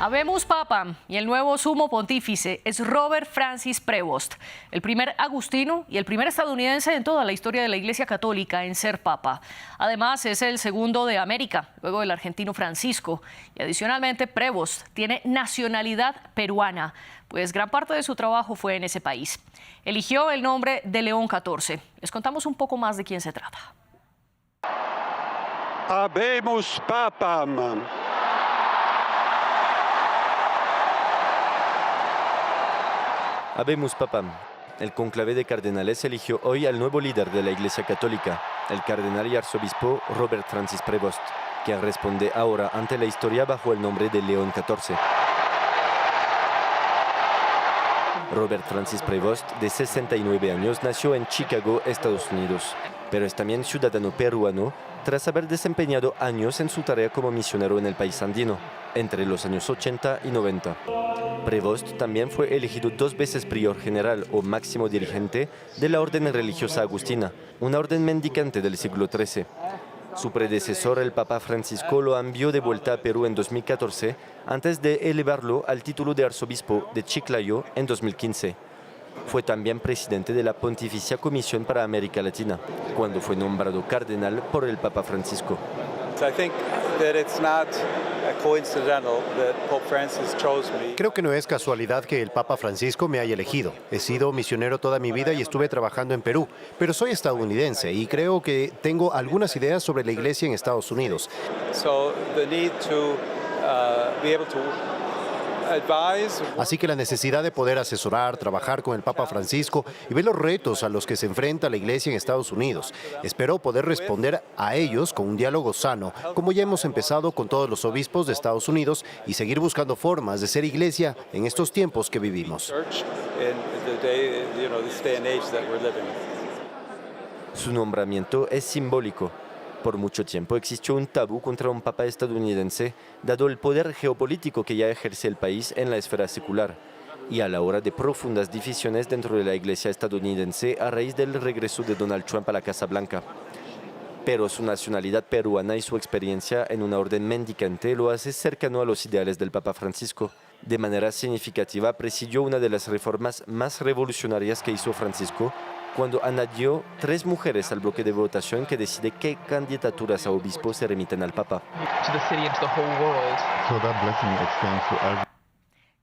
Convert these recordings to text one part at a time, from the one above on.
Habemus Papam y el nuevo sumo pontífice es Robert Francis Prevost, el primer agustino y el primer estadounidense en toda la historia de la Iglesia Católica en ser papa. Además, es el segundo de América, luego del argentino Francisco. Y adicionalmente, Prevost tiene nacionalidad peruana, pues gran parte de su trabajo fue en ese país. Eligió el nombre de León XIV. Les contamos un poco más de quién se trata. Habemus Papam. Habemus Papam. El conclave de cardenales eligió hoy al nuevo líder de la Iglesia Católica, el cardenal y arzobispo Robert Francis Prevost, quien responde ahora ante la historia bajo el nombre de León XIV. Robert Francis Prevost, de 69 años, nació en Chicago, Estados Unidos, pero es también ciudadano peruano tras haber desempeñado años en su tarea como misionero en el país andino, entre los años 80 y 90. Prevost también fue elegido 2 veces prior general o máximo dirigente de la orden religiosa agustina, una orden mendicante del siglo XIII. Su predecesor, el Papa Francisco, lo envió de vuelta a Perú en 2014, antes de elevarlo al título de arzobispo de Chiclayo en 2015. Fue también presidente de la Pontificia Comisión para América Latina, cuando fue nombrado cardenal por el Papa Francisco. Creo que no es casualidad que el Papa Francisco me haya elegido. He sido misionero toda mi vida y estuve trabajando en Perú, pero soy estadounidense y creo que tengo algunas ideas sobre la Iglesia en Estados Unidos. Así que la necesidad de poder asesorar, trabajar con el Papa Francisco y ver los retos a los que se enfrenta la Iglesia en Estados Unidos. Espero poder responder a ellos con un diálogo sano, como ya hemos empezado con todos los obispos de Estados Unidos, y seguir buscando formas de ser Iglesia en estos tiempos que vivimos. Su nombramiento es simbólico. Por mucho tiempo existió un tabú contra un papa estadounidense, dado el poder geopolítico que ya ejerce el país en la esfera secular, y a la hora de profundas divisiones dentro de la Iglesia estadounidense a raíz del regreso de Donald Trump a la Casa Blanca. Pero su nacionalidad peruana y su experiencia en una orden mendicante lo hace cercano a los ideales del Papa Francisco. De manera significativa presidió una de las reformas más revolucionarias que hizo Francisco, cuando añadió 3 mujeres al bloque de votación que decide qué candidaturas a obispo se remiten al Papa.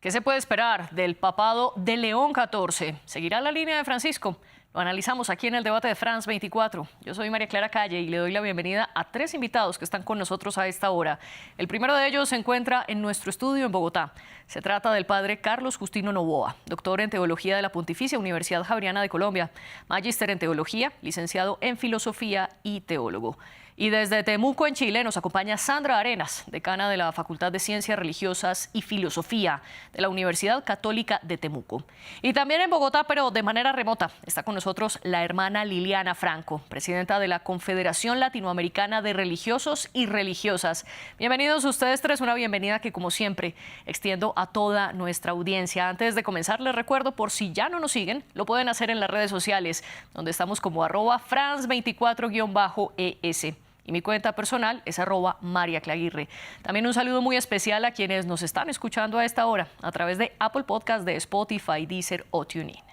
¿Qué se puede esperar del papado de León XIV? ¿Seguirá la línea de Francisco? Lo analizamos aquí en el debate de France 24. Yo soy María Clara Calle y le doy la bienvenida a 3 invitados que están con nosotros a esta hora. El primero de ellos se encuentra en nuestro estudio en Bogotá. Se trata del padre Carlos Justino Noboa, doctor en Teología de la Pontificia Universidad Javeriana de Colombia, magíster en Teología, licenciado en Filosofía y teólogo. Y desde Temuco, en Chile, nos acompaña Sandra Arenas, decana de la Facultad de Ciencias Religiosas y Filosofía de la Universidad Católica de Temuco. Y también en Bogotá, pero de manera remota, está con nosotros la hermana Liliana Franco, presidenta de la Confederación Latinoamericana de Religiosos y Religiosas. Bienvenidos ustedes 3, una bienvenida que, como siempre, extiendo a toda nuestra audiencia. Antes de comenzar, les recuerdo, por si ya no nos siguen, lo pueden hacer en las redes sociales, donde estamos como @France24_ES. Y mi cuenta personal es @MariaClaguirre. También un saludo muy especial a quienes nos están escuchando a esta hora a través de Apple Podcast, de Spotify, Deezer o TuneIn.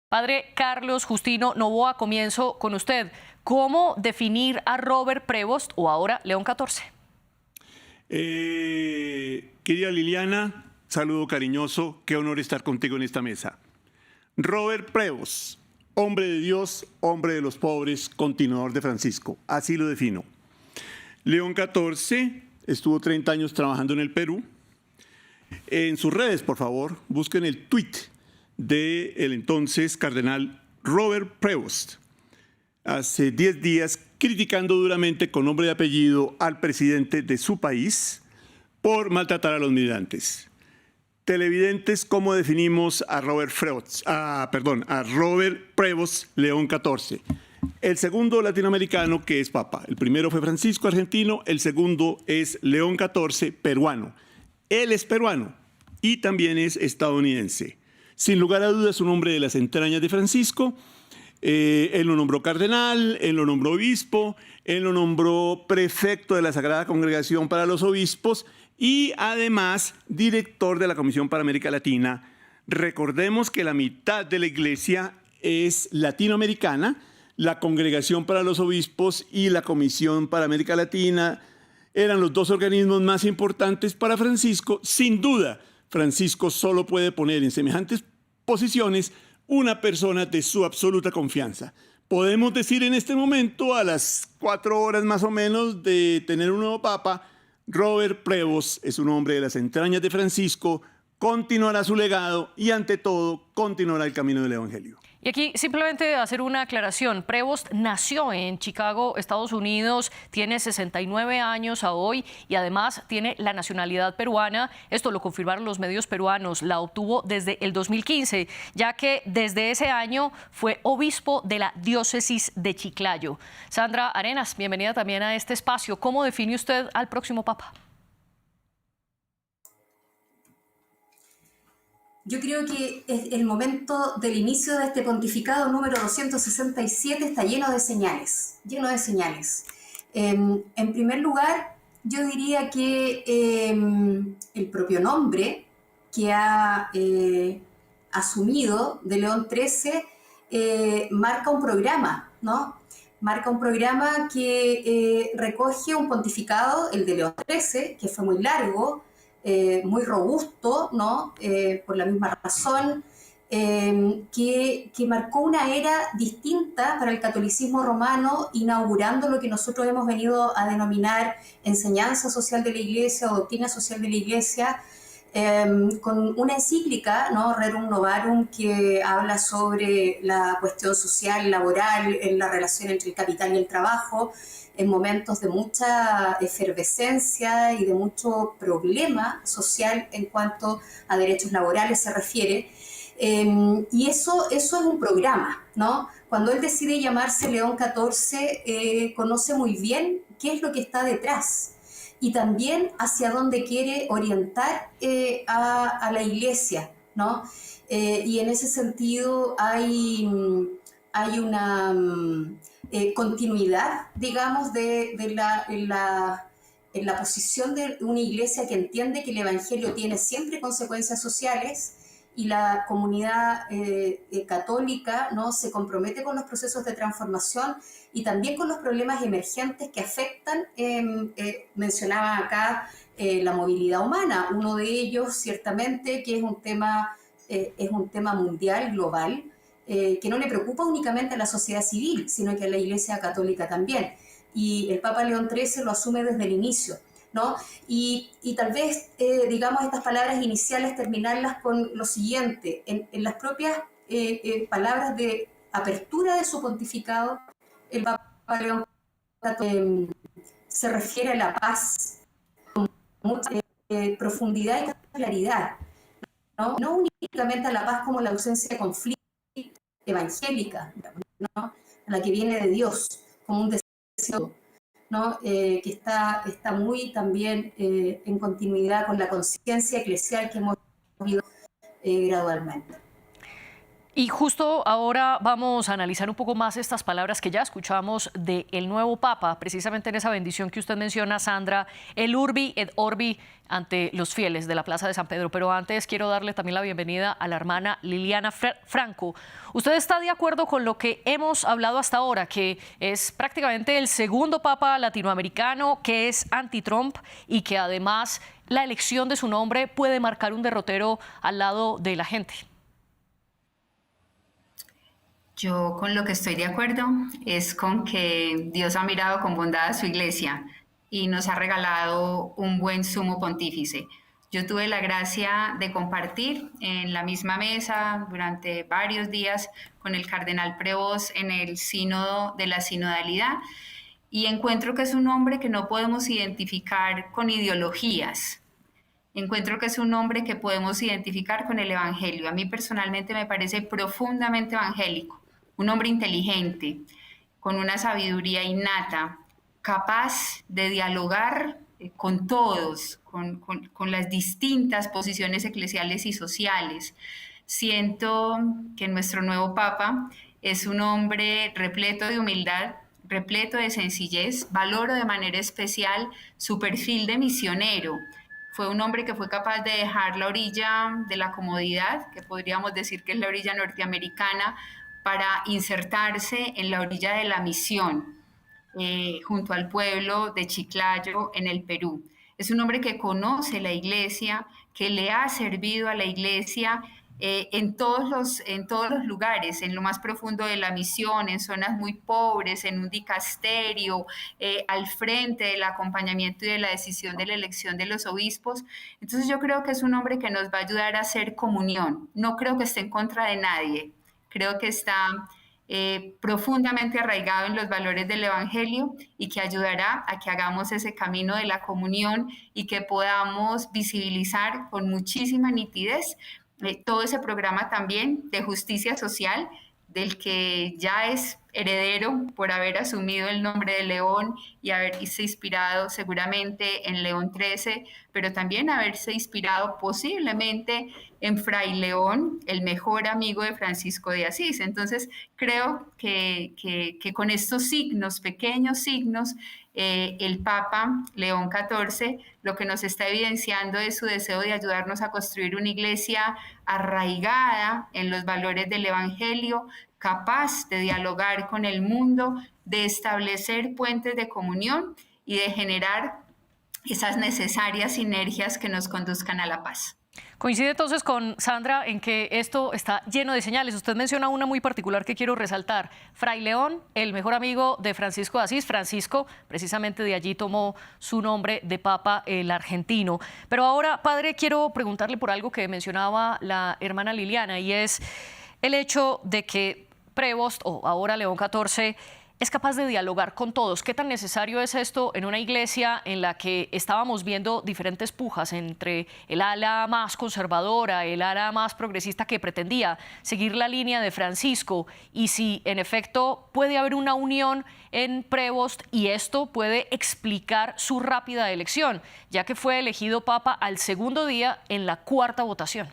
Padre Carlos Justino Noboa, comienzo con usted. ¿Cómo definir a Robert Prevost o ahora León XIV? Querida Liliana, saludo cariñoso. Qué honor estar contigo en esta mesa. Robert Prevost. Hombre de Dios, hombre de los pobres, continuador de Francisco. Así lo defino. León XIV estuvo 30 años trabajando en el Perú. En sus redes, por favor, busquen el tweet del entonces cardenal Robert Prevost, hace 10 días criticando duramente con nombre y apellido al presidente de su país por maltratar a los migrantes. Televidentes, ¿cómo definimos a Robert Prevost León XIV? El segundo latinoamericano que es papa. El primero fue Francisco, argentino. El segundo es León XIV, peruano. Él es peruano y también es estadounidense. Sin lugar a dudas, un hombre de las entrañas de Francisco. Él lo nombró cardenal, él lo nombró obispo Él lo nombró prefecto de la Sagrada Congregación para los Obispos y además director de la Comisión para América Latina. Recordemos que la mitad de la Iglesia es latinoamericana, la Congregación para los Obispos y la Comisión para América Latina eran los dos organismos más importantes para Francisco. Sin duda, Francisco solo puede poner en semejantes posiciones una persona de su absoluta confianza. Podemos decir en este momento, a las 4 horas más o menos de tener un nuevo papa, Robert Prevost es un hombre de las entrañas de Francisco, continuará su legado y ante todo continuará el camino del Evangelio. Y aquí simplemente hacer una aclaración. Prevost nació en Chicago, Estados Unidos, tiene 69 años a hoy y además tiene la nacionalidad peruana. Esto lo confirmaron los medios peruanos. La obtuvo desde el 2015, ya que desde ese año fue obispo de la diócesis de Chiclayo. Sandra Arenas, bienvenida también a este espacio. ¿Cómo define usted al próximo papa? Yo creo que el momento del inicio de este pontificado número 267 está lleno de señales, En primer lugar, yo diría que el propio nombre que ha asumido de León XIII marca un programa, ¿no? Marca un programa que recoge un pontificado, el de León XIII, que fue muy largo, muy robusto, ¿no? Por la misma razón, que marcó una era distinta para el catolicismo romano, inaugurando lo que nosotros hemos venido a denominar enseñanza social de la Iglesia o doctrina social de la Iglesia, con una encíclica, ¿no? Rerum Novarum, que habla sobre la cuestión social, laboral, en la relación entre el capital y el trabajo, en momentos de mucha efervescencia y de mucho problema social en cuanto a derechos laborales se refiere. Y eso es un programa, ¿no? Cuando él decide llamarse León XIV, conoce muy bien qué es lo que está detrás y también hacia dónde quiere orientar a la Iglesia, ¿no? Y en ese sentido hay una continuidad, digamos, en la posición de una Iglesia que entiende que el Evangelio tiene siempre consecuencias sociales y la comunidad católica, ¿no? Se compromete con los procesos de transformación y también con los problemas emergentes que afectan, mencionaba acá, la movilidad humana. Uno de ellos, ciertamente, que es un tema mundial, global, que no le preocupa únicamente a la sociedad civil, sino que a la Iglesia Católica también. Y el Papa León XIII lo asume desde el inicio, ¿no? Y tal vez, digamos, estas palabras iniciales terminarlas con lo siguiente. En las propias palabras de apertura de su pontificado, el Papa León XIII se refiere a la paz con mucha profundidad y claridad, ¿no? No únicamente a la paz como la ausencia de conflicto evangélica, ¿no? La que viene de Dios, como un deseo, ¿no? Que está muy también en continuidad con la conciencia eclesial que hemos vivido gradualmente. Y justo ahora vamos a analizar un poco más estas palabras que ya escuchamos del nuevo Papa, precisamente en esa bendición que usted menciona, Sandra, el Urbi et Orbi ante los fieles de la Plaza de San Pedro. Pero antes quiero darle también la bienvenida a la hermana Liliana Franco. ¿Usted está de acuerdo con lo que hemos hablado hasta ahora, que es prácticamente el segundo Papa latinoamericano que es anti-Trump y que además la elección de su nombre puede marcar un derrotero al lado de la gente? Yo con lo que estoy de acuerdo es con que Dios ha mirado con bondad a su iglesia y nos ha regalado un buen sumo pontífice. Yo tuve la gracia de compartir en la misma mesa durante varios días con el cardenal Prevost en el sínodo de la sinodalidad y encuentro que es un hombre que no podemos identificar con ideologías. Encuentro que es un hombre que podemos identificar con el Evangelio. A mí personalmente me parece profundamente evangélico. Un hombre inteligente, con una sabiduría innata, capaz de dialogar con todos, con las distintas posiciones eclesiales y sociales. Siento que nuestro nuevo Papa es un hombre repleto de humildad, repleto de sencillez. Valoro de manera especial su perfil de misionero. Fue un hombre que fue capaz de dejar la orilla de la comodidad, que podríamos decir que es la orilla norteamericana, para insertarse en la orilla de la misión, junto al pueblo de Chiclayo, en el Perú. Es un hombre que conoce la iglesia, que le ha servido a la iglesia en todos los lugares, en lo más profundo de la misión, en zonas muy pobres, en un dicasterio, al frente del acompañamiento y de la decisión de la elección de los obispos. Entonces yo creo que es un hombre que nos va a ayudar a hacer comunión. No creo que esté en contra de nadie. Creo que está profundamente arraigado en los valores del Evangelio y que ayudará a que hagamos ese camino de la comunión y que podamos visibilizar con muchísima nitidez todo ese programa también de justicia social del que ya es heredero por haber asumido el nombre de León y haberse inspirado seguramente en León XIII, pero también haberse inspirado posiblemente en Fray León, el mejor amigo de Francisco de Asís. Entonces, creo que con estos signos, pequeños signos, el Papa León XIV lo que nos está evidenciando es su deseo de ayudarnos a construir una iglesia arraigada en los valores del Evangelio, capaz de dialogar con el mundo, de establecer puentes de comunión y de generar esas necesarias sinergias que nos conduzcan a la paz. Coincide entonces con Sandra en que esto está lleno de señales. Usted menciona una muy particular que quiero resaltar. Fray León, el mejor amigo de Francisco de Asís. Francisco, precisamente de allí tomó su nombre de Papa, el argentino. Pero ahora, padre, quiero preguntarle por algo que mencionaba la hermana Liliana, y es el hecho de que Prevost, o ahora León XIV, es capaz de dialogar con todos. ¿Qué tan necesario es esto en una iglesia en la que estábamos viendo diferentes pujas entre el ala más conservadora, el ala más progresista que pretendía seguir la línea de Francisco? Y si en efecto puede haber una unión en Prevost y esto puede explicar su rápida elección, ya que fue elegido papa al segundo día en la cuarta votación.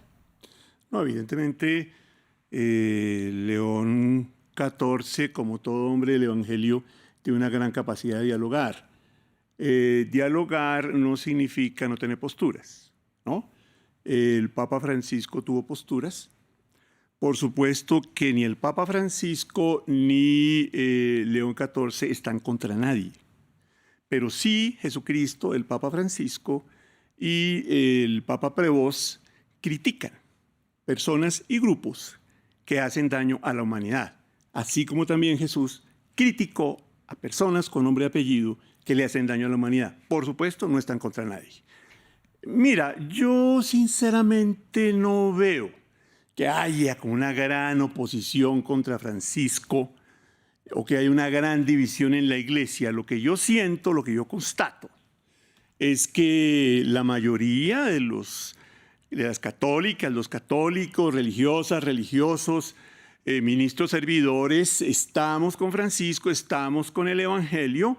No, evidentemente, León XIV, como todo hombre del Evangelio, tiene una gran capacidad de dialogar. Dialogar no significa no tener posturas, ¿no? El Papa Francisco tuvo posturas. Por supuesto que ni el Papa Francisco ni León XIV están contra nadie. Pero sí Jesucristo, el Papa Francisco y el Papa Prevost critican personas y grupos que hacen daño a la humanidad. Así como también Jesús criticó a personas con nombre y apellido que le hacen daño a la humanidad. Por supuesto, no están contra nadie. Mira, yo sinceramente no veo que haya una gran oposición contra Francisco o que haya una gran división en la iglesia. Lo que yo siento, lo que yo constato, es que la mayoría de las católicas, los católicos, religiosas, religiosos, ministros servidores, estamos con Francisco, estamos con el Evangelio.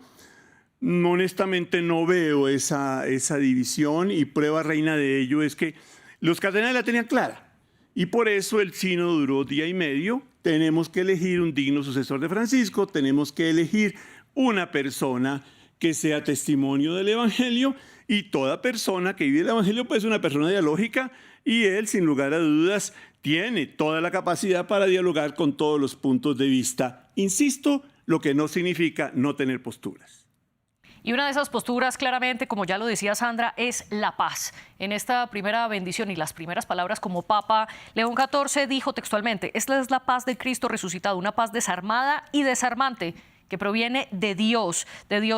Honestamente no veo esa división, y prueba reina de ello es que los cardenales la tenían clara y por eso el sínodo duró día y medio. Tenemos que elegir un digno sucesor de Francisco, tenemos que elegir una persona que sea testimonio del Evangelio, y toda persona que vive el Evangelio pues es una persona dialógica, y él sin lugar a dudas tiene toda la capacidad para dialogar con todos los puntos de vista. Insisto, lo que no significa no tener posturas. Y una de esas posturas, claramente, como ya lo decía Sandra, es la paz. En esta primera bendición y las primeras palabras como Papa, León XIV dijo textualmente: esta es la paz de Cristo resucitado, una paz desarmada y desarmante, que proviene de Dios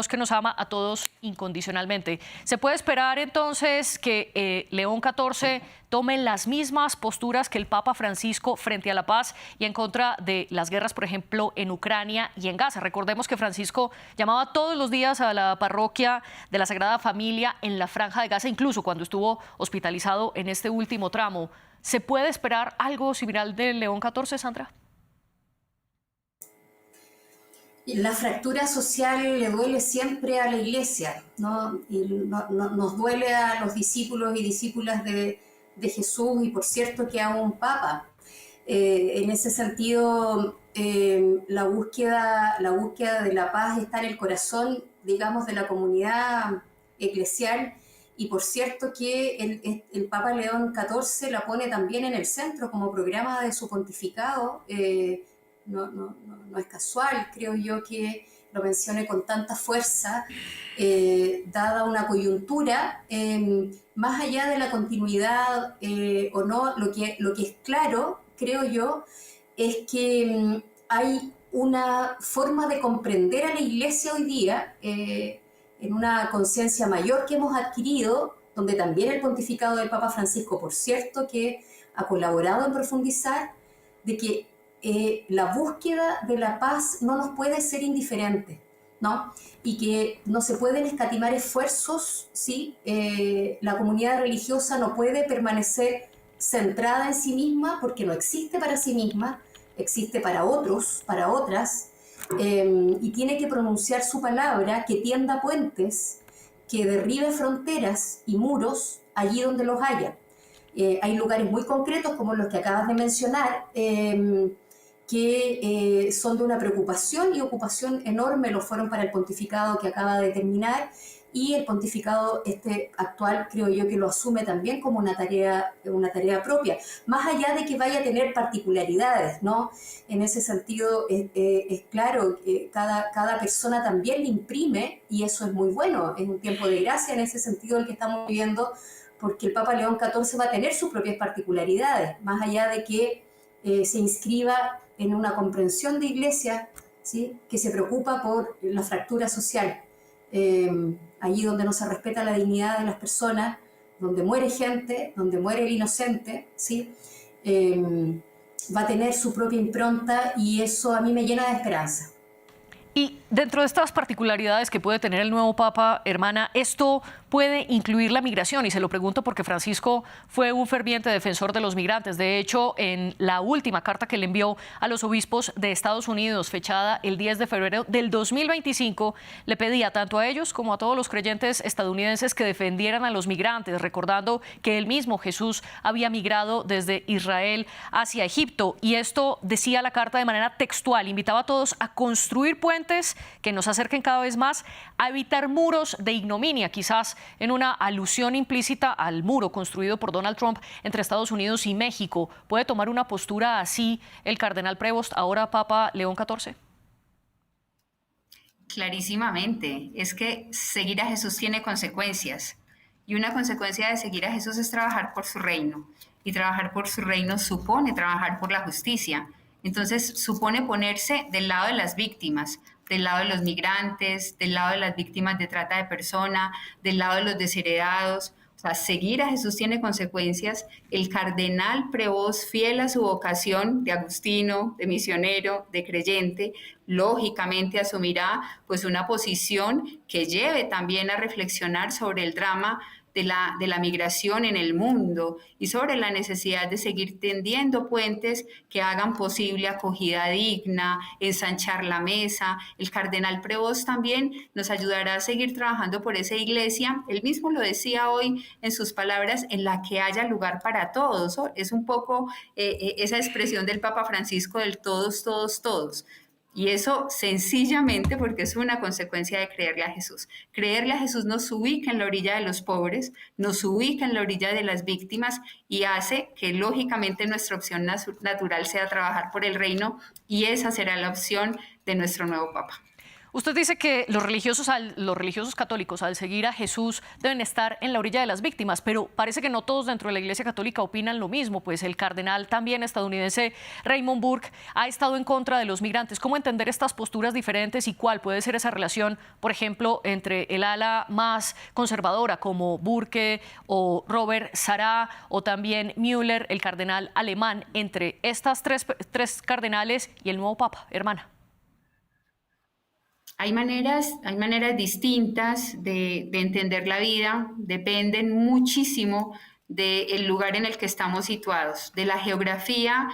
que nos ama a todos incondicionalmente. ¿Se puede esperar entonces que León XIV tome las mismas posturas que el Papa Francisco frente a la paz y en contra de las guerras, por ejemplo, en Ucrania y en Gaza? Recordemos que Francisco llamaba todos los días a la parroquia de la Sagrada Familia en la Franja de Gaza, incluso cuando estuvo hospitalizado en este último tramo. ¿Se puede esperar algo similar de León XIV, Sandra? La fractura social le duele siempre a la iglesia, ¿no? Nos duele a los discípulos y discípulas de Jesús, y por cierto que a un papa. En ese sentido, la búsqueda de la paz está en el corazón, digamos, de la comunidad eclesial, y por cierto que el Papa León XIV la pone también en el centro como programa de su pontificado. No es casual, creo yo, que lo mencione con tanta fuerza, dada una coyuntura, más allá de la continuidad o no, lo que es claro, creo yo, es que hay una forma de comprender a la Iglesia hoy día, en una conciencia mayor que hemos adquirido, donde también el pontificado del Papa Francisco, por cierto, que ha colaborado en profundizar, de que la búsqueda de la paz no nos puede ser indiferente, ¿no? Y que no se pueden escatimar esfuerzos, ¿sí? La comunidad religiosa no puede permanecer centrada en sí misma, porque no existe para sí misma, existe para otros, para otras, y tiene que pronunciar su palabra que tienda puentes, que derribe fronteras y muros allí donde los haya. Hay lugares muy concretos, como los que acabas de mencionar, que son de una preocupación y ocupación enorme, lo fueron para el pontificado que acaba de terminar, y el pontificado actual creo yo que lo asume también como una tarea propia, más allá de que vaya a tener particularidades, ¿no? En ese sentido es claro que cada persona también le imprime, y eso es muy bueno, es un tiempo de gracia en ese sentido el que estamos viviendo, porque el Papa León XIV va a tener sus propias particularidades, más allá de que se inscriba en una comprensión de iglesia, ¿sí? Que se preocupa por la fractura social. Allí donde no se respeta la dignidad de las personas, donde muere gente, donde muere el inocente, ¿sí? Va a tener su propia impronta, y eso a mí me llena de esperanza. Y dentro de estas particularidades que puede tener el nuevo Papa, hermana, ¿esto puede incluir la migración? Y se lo pregunto porque Francisco fue un ferviente defensor de los migrantes. De hecho, en la última carta que le envió a los obispos de Estados Unidos, fechada el 10 de febrero del 2025, le pedía tanto a ellos como a todos los creyentes estadounidenses que defendieran a los migrantes, recordando que el mismo Jesús había migrado desde Israel hacia Egipto. Y esto decía la carta de manera textual, invitaba a todos a construir puentes que nos acerquen cada vez más, a evitar muros de ignominia, quizás en una alusión implícita al muro construido por Donald Trump entre Estados Unidos y México. ¿Puede tomar una postura así el cardenal Prevost, ahora Papa León XIV? Clarísimamente, es que seguir a Jesús tiene consecuencias, y una consecuencia de seguir a Jesús es trabajar por su reino, y trabajar por su reino supone trabajar por la justicia. Entonces supone ponerse del lado de las víctimas, del lado de los migrantes, del lado de las víctimas de trata de personas, del lado de los desheredados. O sea, seguir a Jesús tiene consecuencias. El cardenal Prevost, fiel a su vocación de agustino, de misionero, de creyente, lógicamente asumirá pues una posición que lleve también a reflexionar sobre el drama de la migración en el mundo y sobre la necesidad de seguir tendiendo puentes que hagan posible acogida digna, ensanchar la mesa. El cardenal Prevost también nos ayudará a seguir trabajando por esa iglesia. Él mismo lo decía hoy en sus palabras, en la que haya lugar para todos. Es un poco esa expresión del Papa Francisco del todos, todos, todos. Y eso sencillamente porque es una consecuencia de creerle a Jesús. Creerle a Jesús nos ubica en la orilla de los pobres, nos ubica en la orilla de las víctimas y hace que lógicamente nuestra opción natural sea trabajar por el reino, y esa será la opción de nuestro nuevo Papa. Usted dice que los religiosos católicos, al seguir a Jesús, deben estar en la orilla de las víctimas, pero parece que no todos dentro de la Iglesia Católica opinan lo mismo, pues el cardenal también estadounidense Raymond Burke ha estado en contra de los migrantes. ¿Cómo entender estas posturas diferentes y cuál puede ser esa relación, por ejemplo, entre el ala más conservadora como Burke o Robert Sarah o también Müller, el cardenal alemán, entre estas tres cardenales y el nuevo Papa, hermana? Hay maneras distintas de entender la vida, dependen muchísimo del lugar en el que estamos situados, de la geografía,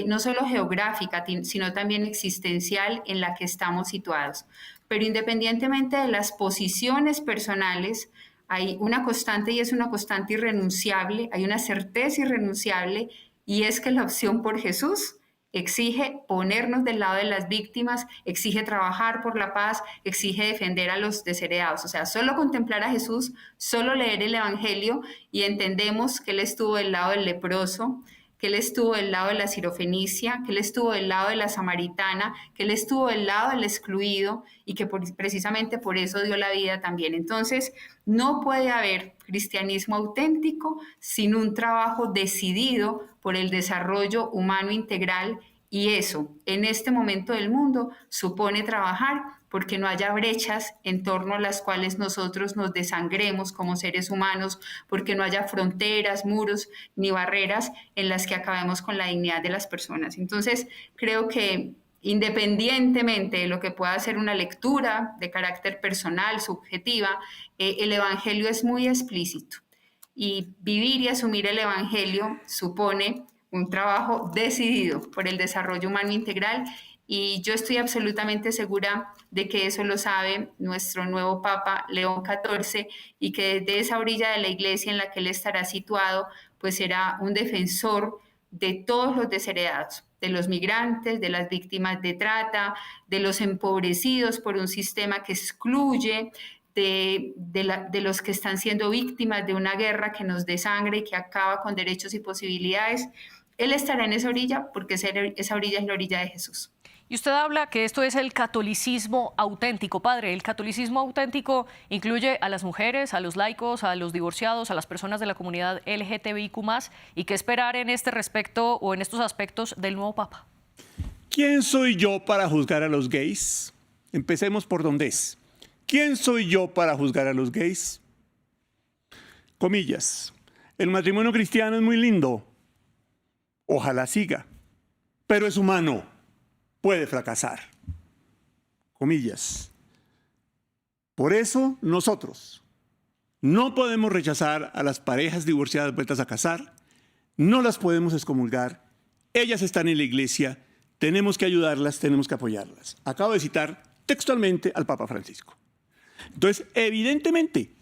no solo geográfica, sino también existencial en la que estamos situados. Pero independientemente de las posiciones personales, hay una constante, y es una constante irrenunciable, hay una certeza irrenunciable, y es que la opción por Jesús exige ponernos del lado de las víctimas, exige trabajar por la paz, exige defender a los desheredados. O sea, solo contemplar a Jesús, solo leer el Evangelio y entendemos que Él estuvo del lado del leproso, que Él estuvo del lado de la sirofenicia, que Él estuvo del lado de la samaritana, que Él estuvo del lado del excluido y que precisamente por eso dio la vida también. Entonces, no puede haber cristianismo auténtico sin un trabajo decidido por el desarrollo humano integral, y eso, en este momento del mundo, supone trabajar porque no haya brechas en torno a las cuales nosotros nos desangremos como seres humanos, porque no haya fronteras, muros ni barreras en las que acabemos con la dignidad de las personas. Entonces, creo que independientemente de lo que pueda ser una lectura de carácter personal, subjetiva, el Evangelio es muy explícito. Y vivir y asumir el Evangelio supone un trabajo decidido por el desarrollo humano integral, y yo estoy absolutamente segura de que eso lo sabe nuestro nuevo Papa León XIV, y que desde esa orilla de la iglesia en la que él estará situado, pues será un defensor de todos los desheredados, de los migrantes, de las víctimas de trata, de los empobrecidos por un sistema que excluye, de los que están siendo víctimas de una guerra que nos desangra y que acaba con derechos y posibilidades. Él estará en esa orilla porque esa orilla es la orilla de Jesús. Y usted habla que esto es el catolicismo auténtico. Padre, ¿el catolicismo auténtico incluye a las mujeres, a los laicos, a los divorciados, a las personas de la comunidad LGTBIQ+? ¿Y qué esperar en este respecto o en estos aspectos del nuevo Papa? ¿Quién soy yo para juzgar a los gays? Empecemos por donde es. ¿Quién soy yo para juzgar a los gays? Comillas. El matrimonio cristiano es muy lindo. Ojalá siga. Pero es humano. Puede fracasar. Comillas. Por eso nosotros no podemos rechazar a las parejas divorciadas vueltas a casar, no las podemos excomulgar, ellas están en la iglesia, tenemos que ayudarlas, tenemos que apoyarlas. Acabo de citar textualmente al Papa Francisco. Entonces, evidentemente,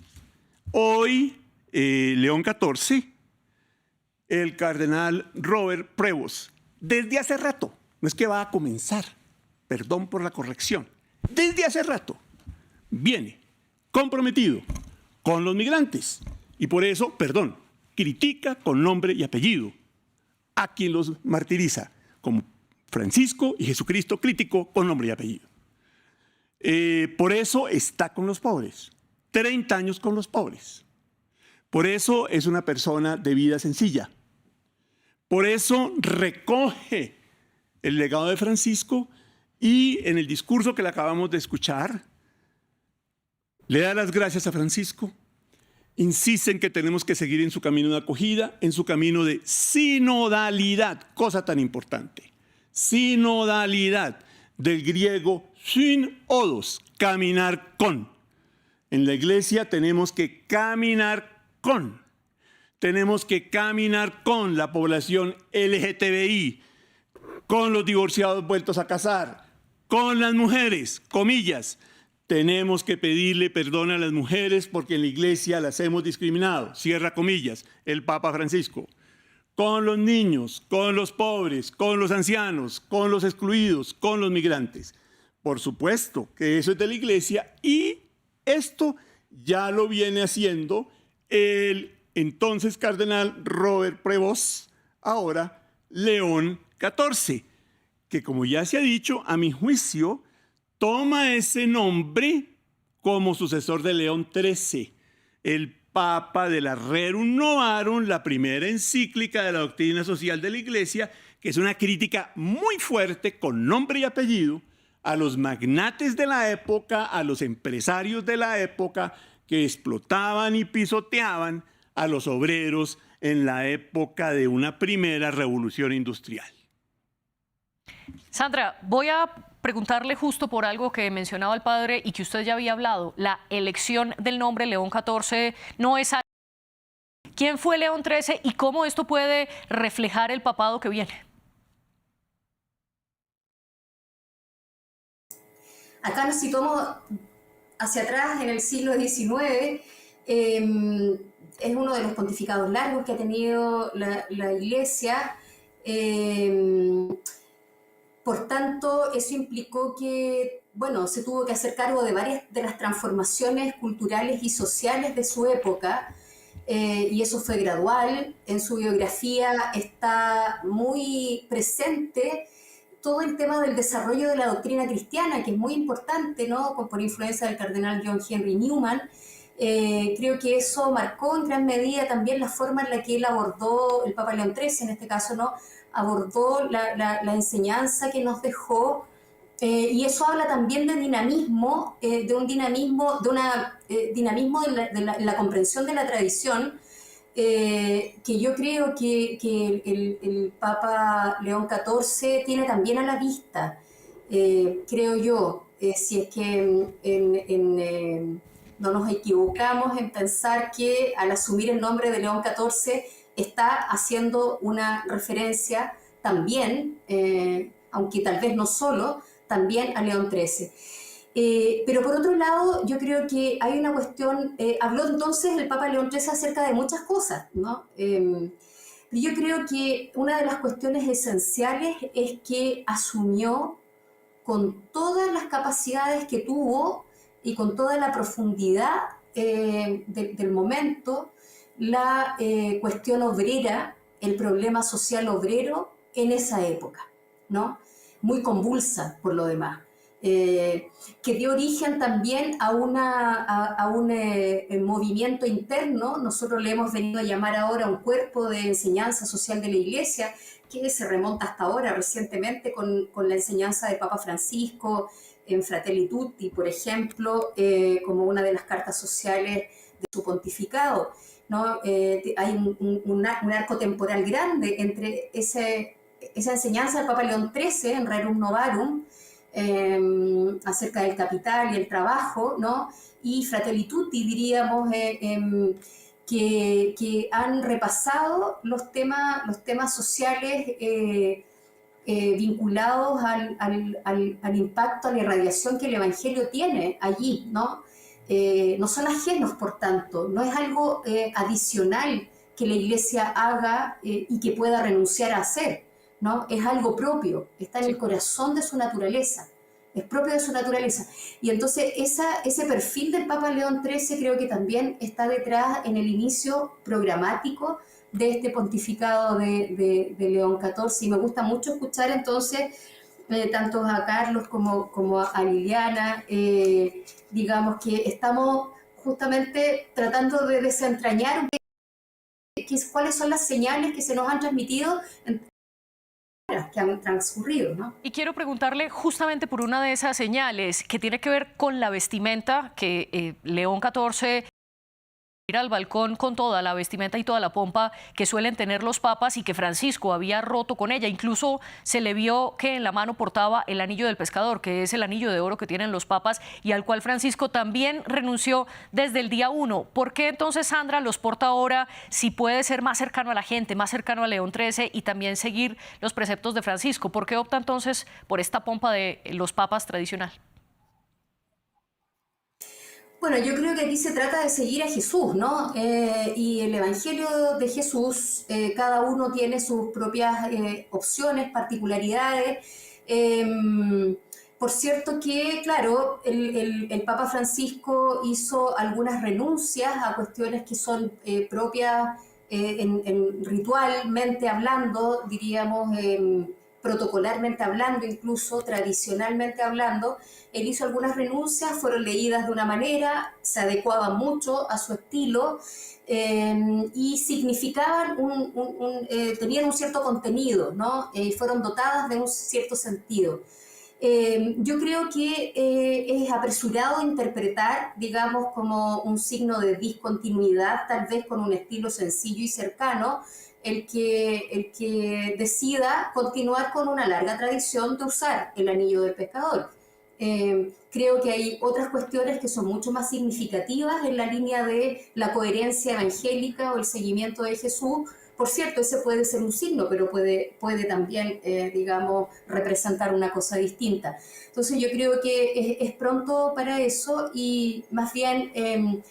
hoy León XIV, el cardenal Robert Prevost, desde hace rato, no es que va a comenzar, perdón por la corrección, desde hace rato viene comprometido con los migrantes y por eso, critica con nombre y apellido a quien los martiriza, como Francisco y Jesucristo crítico con nombre y apellido. Por eso está con los pobres, 30 años con los pobres. Por eso es una persona de vida sencilla. Por eso recoge el legado de Francisco y en el discurso que le acabamos de escuchar, le da las gracias a Francisco, insiste en que tenemos que seguir en su camino de acogida, en su camino de sinodalidad, cosa tan importante. Sinodalidad, del griego synodos, caminar con. En la iglesia tenemos que caminar con. Tenemos que caminar con la población LGTBI, con los divorciados vueltos a casar, con las mujeres, comillas. Tenemos que pedirle perdón a las mujeres porque en la iglesia las hemos discriminado, cierra comillas, el Papa Francisco. Con los niños, con los pobres, con los ancianos, con los excluidos, con los migrantes. Por supuesto que eso es de la iglesia y esto ya lo viene haciendo el entonces cardenal Robert Prevost, ahora León XIV, que como ya se ha dicho, a mi juicio, toma ese nombre como sucesor de León XIII, el Papa de la Rerum Novarum, la primera encíclica de la doctrina social de la Iglesia, que es una crítica muy fuerte, con nombre y apellido, a los magnates de la época, a los empresarios de la época, que explotaban y pisoteaban a los obreros en la época de una primera revolución industrial. Sandra, voy a preguntarle justo por algo que mencionaba el padre y que usted ya había hablado. La elección del nombre León XIV no es algo. ¿Quién fue León XIII y cómo esto puede reflejar el papado que viene? Acá nos situamos hacia atrás en el siglo XIX. Es uno de los pontificados largos que ha tenido la Iglesia. Por tanto, eso implicó que, bueno, se tuvo que hacer cargo de varias de las transformaciones culturales y sociales de su época, y eso fue gradual. En su biografía está muy presente todo el tema del desarrollo de la doctrina cristiana, que es muy importante, ¿no? Por influencia del cardenal John Henry Newman. Creo que eso marcó en gran medida también la forma en la que él abordó, el Papa León XIII en este caso, ¿no? Abordó la enseñanza que nos dejó, y eso habla también de dinamismo, dinamismo de la comprensión de la tradición, que yo creo que el Papa León XIV tiene también a la vista, creo yo, si es que no nos equivocamos en pensar que al asumir el nombre de León XIV está haciendo una referencia también, aunque tal vez no solo, también a León XIII. Pero por otro lado, yo creo que hay una cuestión, habló entonces el Papa León XIII acerca de muchas cosas, ¿no? Pero yo creo que una de las cuestiones esenciales es que asumió con todas las capacidades que tuvo y con toda la profundidad del momento, la cuestión obrera, el problema social obrero en esa época, ¿no? Muy convulsa por lo demás. Que dio origen también a un movimiento interno. Nosotros le hemos venido a llamar ahora un cuerpo de enseñanza social de la Iglesia, que se remonta hasta ahora, recientemente, con la enseñanza del Papa Francisco en Fratelli Tutti, por ejemplo, como una de las cartas sociales de su pontificado, ¿no? Hay un arco temporal grande entre esa enseñanza del Papa León XIII en Rerum Novarum, acerca del capital y el trabajo, ¿no? Y Fratelli Tutti, diríamos, que han repasado los temas sociales vinculados al impacto, a la irradiación que el Evangelio tiene allí, ¿no? No son ajenos, por tanto, no es algo adicional que la Iglesia haga y que pueda renunciar a hacer, ¿no? Es algo propio, está en el corazón de su naturaleza, es propio de su naturaleza. Y entonces ese perfil del Papa León XIII creo que también está detrás en el inicio programático de este pontificado de León XIV. Y me gusta mucho escuchar entonces tanto a Carlos como a Liliana, digamos que estamos justamente tratando de desentrañar cuáles son las señales que se nos han transmitido que han transcurrido, ¿no? Y quiero preguntarle justamente por una de esas señales que tiene que ver con la vestimenta que León XIV ir al balcón con toda la vestimenta y toda la pompa que suelen tener los papas y que Francisco había roto con ella. Incluso se le vio que en la mano portaba el anillo del pescador, que es el anillo de oro que tienen los papas y al cual Francisco también renunció desde el día 1. ¿Por qué entonces Sandra los porta ahora si puede ser más cercano a la gente, más cercano a León XIII y también seguir los preceptos de Francisco? ¿Por qué opta entonces por esta pompa de los papas tradicional? Bueno, yo creo que aquí se trata de seguir a Jesús, ¿no? Y el Evangelio de Jesús, cada uno tiene sus propias opciones, particularidades. Por cierto que, claro, el Papa Francisco hizo algunas renuncias a cuestiones que son propias ritualmente hablando, diríamos, protocolarmente hablando, incluso tradicionalmente hablando. Él hizo algunas renuncias, fueron leídas de una manera, se adecuaban mucho a su estilo y significaban tenían un cierto contenido, ¿no? Fueron dotadas de un cierto sentido. Yo creo que es apresurado interpretar, digamos, como un signo de discontinuidad, tal vez con un estilo sencillo y cercano, el que decida continuar con una larga tradición de usar el anillo del pescador. Creo que hay otras cuestiones que son mucho más significativas en la línea de la coherencia evangélica o el seguimiento de Jesús. Por cierto, ese puede ser un signo, pero puede también, digamos, representar una cosa distinta. Entonces yo creo que es pronto para eso y más bien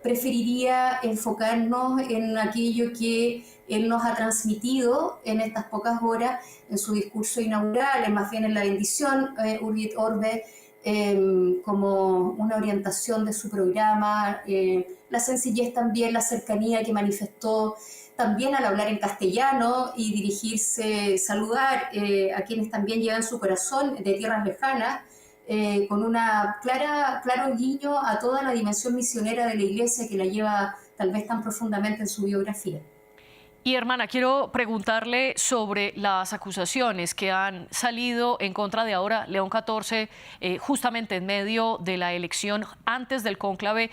preferiría enfocarnos en aquello que él nos ha transmitido en estas pocas horas en su discurso inaugural, más bien en la bendición Urbi et Orbe, como una orientación de su programa, la sencillez también, la cercanía que manifestó también al hablar en castellano y dirigirse, saludar a quienes también llevan su corazón de tierras lejanas, con una claro guiño a toda la dimensión misionera de la Iglesia que la lleva tal vez tan profundamente en su biografía. Y hermana, quiero preguntarle sobre las acusaciones que han salido en contra de ahora León XIV, justamente en medio de la elección, antes del cónclave.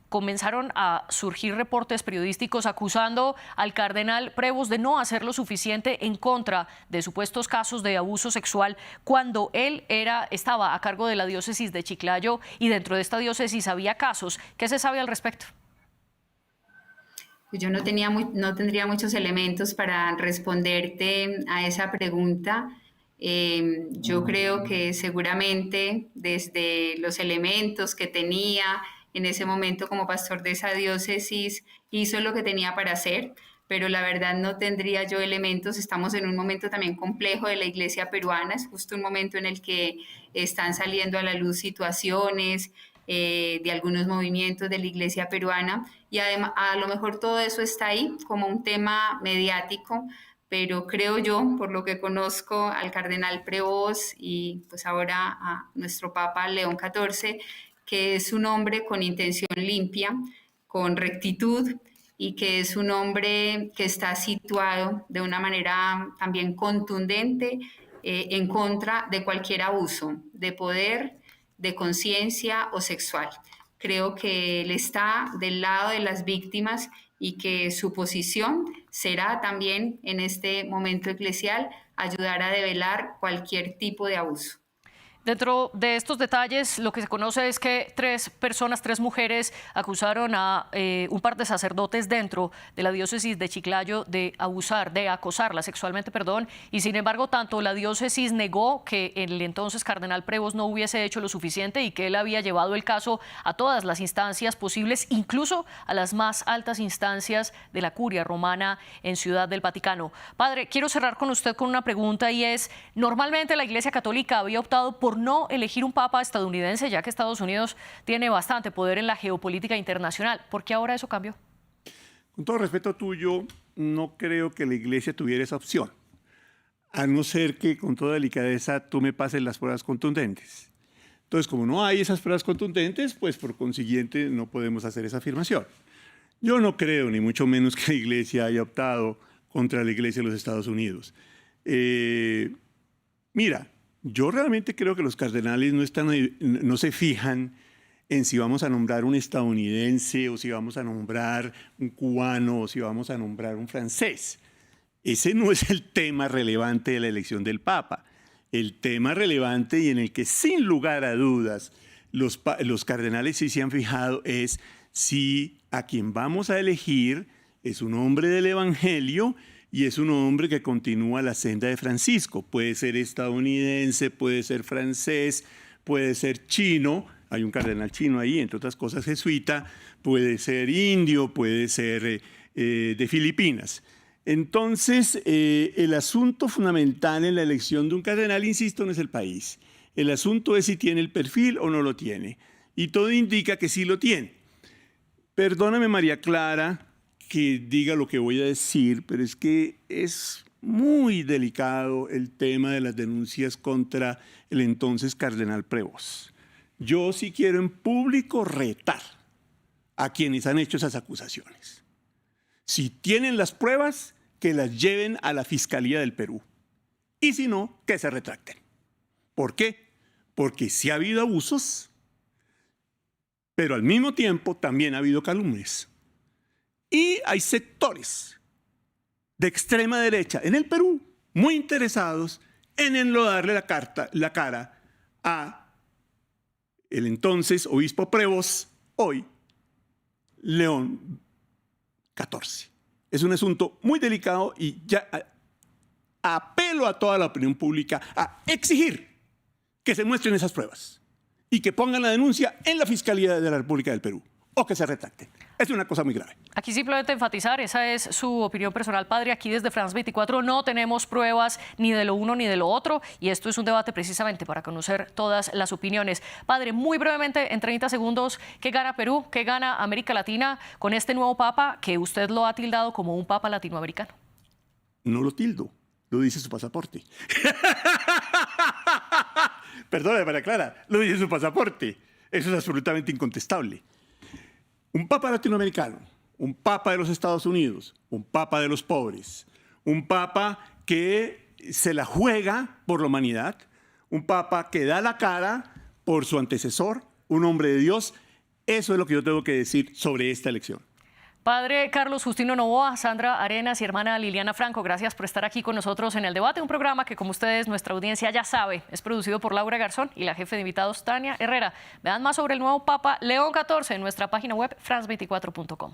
Comenzaron a surgir reportes periodísticos acusando al cardenal Prevost de no hacer lo suficiente en contra de supuestos casos de abuso sexual cuando él estaba a cargo de la diócesis de Chiclayo, y dentro de esta diócesis había casos. ¿Qué se sabe al respecto? Yo no tendría muchos elementos para responderte a esa pregunta. Yo creo que seguramente desde los elementos que tenía en ese momento como pastor de esa diócesis, hizo lo que tenía para hacer, pero la verdad no tendría yo elementos. Estamos en un momento también complejo de la iglesia peruana, es justo un momento en el que están saliendo a la luz situaciones de algunos movimientos de la iglesia peruana, y además a lo mejor todo eso está ahí como un tema mediático, pero creo yo, por lo que conozco al cardenal Prevost y pues ahora a nuestro Papa León XIV, que es un hombre con intención limpia, con rectitud, y que es un hombre que está situado de una manera también contundente en contra de cualquier abuso de poder, de conciencia o sexual. Creo que él está del lado de las víctimas y que su posición será también en este momento eclesial ayudar a develar cualquier tipo de abuso. Dentro de estos detalles, lo que se conoce es que tres mujeres, acusaron a un par de sacerdotes dentro de la diócesis de Chiclayo de acosarla sexualmente, y sin embargo, tanto la diócesis negó que el entonces cardenal Prevost no hubiese hecho lo suficiente y que él había llevado el caso a todas las instancias posibles, incluso a las más altas instancias de la curia romana en Ciudad del Vaticano. Padre, quiero cerrar con usted con una pregunta, y es: normalmente la Iglesia Católica había optado por no elegir un papa estadounidense, ya que Estados Unidos tiene bastante poder en la geopolítica internacional. ¿Por qué ahora eso cambió? Con todo respeto tuyo, no creo que la Iglesia tuviera esa opción, a no ser que con toda delicadeza tú me pases las pruebas contundentes. Entonces, como no hay esas pruebas contundentes, pues por consiguiente no podemos hacer esa afirmación. Yo no creo, ni mucho menos, que la Iglesia haya optado contra la Iglesia de los Estados Unidos. Mira, yo realmente creo que los cardenales no se fijan en si vamos a nombrar un estadounidense o si vamos a nombrar un cubano o si vamos a nombrar un francés. Ese no es el tema relevante de la elección del Papa. El tema relevante, y en el que sin lugar a dudas los cardenales sí se han fijado, es si a quien vamos a elegir es un hombre del Evangelio y es un hombre que continúa la senda de Francisco. Puede ser estadounidense, puede ser francés, puede ser chino. Hay un cardenal chino ahí, entre otras cosas jesuita. Puede ser indio, puede ser de Filipinas. Entonces, el asunto fundamental en la elección de un cardenal, insisto, no es el país. El asunto es si tiene el perfil o no lo tiene. Y todo indica que sí lo tiene. Perdóname, María Clara, que diga lo que voy a decir, pero es que es muy delicado el tema de las denuncias contra el entonces cardenal Prevost. Yo sí quiero en público retar a quienes han hecho esas acusaciones. Si tienen las pruebas, que las lleven a la Fiscalía del Perú. Y si no, que se retracten. ¿Por qué? Porque sí ha habido abusos, pero al mismo tiempo también ha habido calumnias. Y hay sectores de extrema derecha en el Perú muy interesados en enlodarle la cara a el entonces obispo Prevost, hoy León XIV. Es un asunto muy delicado y ya apelo a toda la opinión pública a exigir que se muestren esas pruebas y que pongan la denuncia en la Fiscalía de la República del Perú o que se retracten. Es una cosa muy grave. Aquí simplemente enfatizar, esa es su opinión personal, padre. Aquí desde France 24 no tenemos pruebas ni de lo uno ni de lo otro y esto es un debate precisamente para conocer todas las opiniones. Padre, muy brevemente, en 30 segundos, ¿qué gana Perú? ¿Qué gana América Latina con este nuevo papa que usted lo ha tildado como un papa latinoamericano? No lo tildo, lo dice su pasaporte. Perdóname, María Clara, lo dice su pasaporte. Eso es absolutamente incontestable. Un papa latinoamericano, un papa de los Estados Unidos, un papa de los pobres, un papa que se la juega por la humanidad, un papa que da la cara por su antecesor, un hombre de Dios. Eso es lo que yo tengo que decir sobre esta elección. Padre Carlos Justino Novoa, Sandra Arenas y hermana Liliana Franco, gracias por estar aquí con nosotros en El Debate, un programa que, como ustedes, nuestra audiencia ya sabe, es producido por Laura Garzón y la jefe de invitados, Tania Herrera. Vean más sobre el nuevo Papa León XIV en nuestra página web france24.com.